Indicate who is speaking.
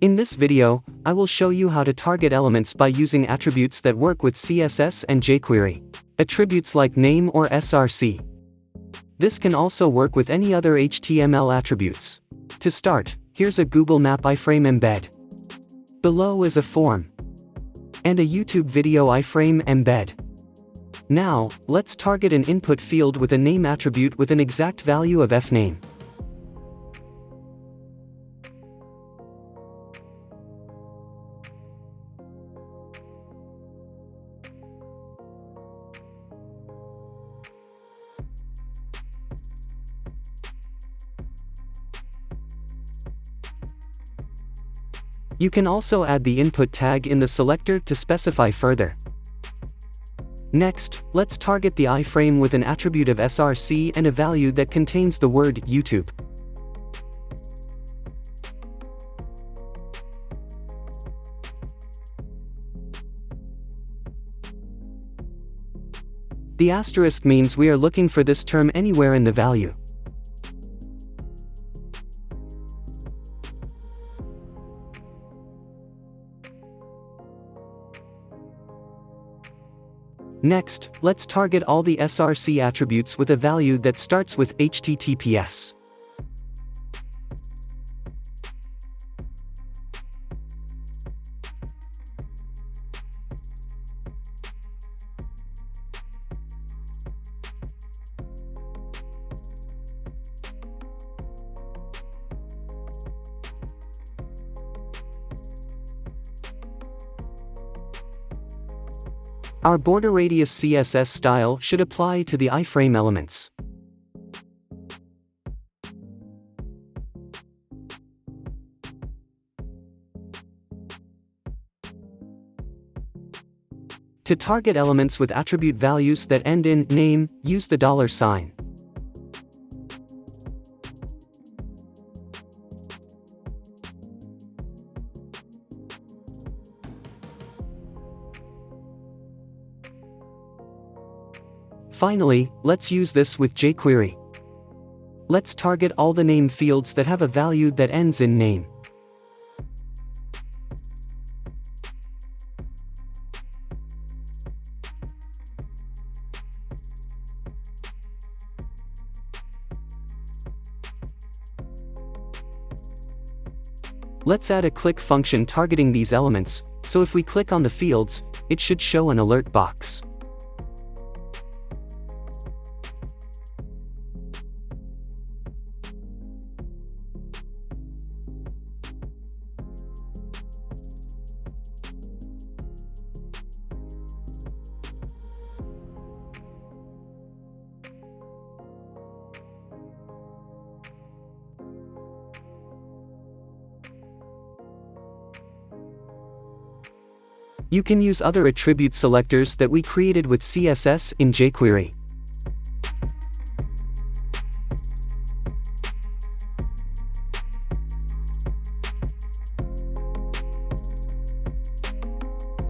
Speaker 1: In this video, I will show you how to target elements by using attributes that work with CSS and jQuery. Attributes like name or src. This can also work with any other HTML attributes. To start, here's a Google Map iframe embed. Below is a form. And a YouTube video iframe embed. Now, let's target an input field with a name attribute with an exact value of fname. You can also add the input tag in the selector to specify further. Next, let's target the iframe with an attribute of src and a value that contains the word YouTube. The asterisk means we are looking for this term anywhere in the value. Next, let's target all the src attributes with a value that starts with HTTPS. Our border radius CSS style should apply to the iframe elements. To target elements with attribute values that end in name, use the $sign. Finally, let's use this with jQuery. Let's target all the name fields that have a value that ends in name. Let's add a click function targeting these elements, so if we click on the fields, it should show an alert box. You can use other attribute selectors that we created with CSS in jQuery.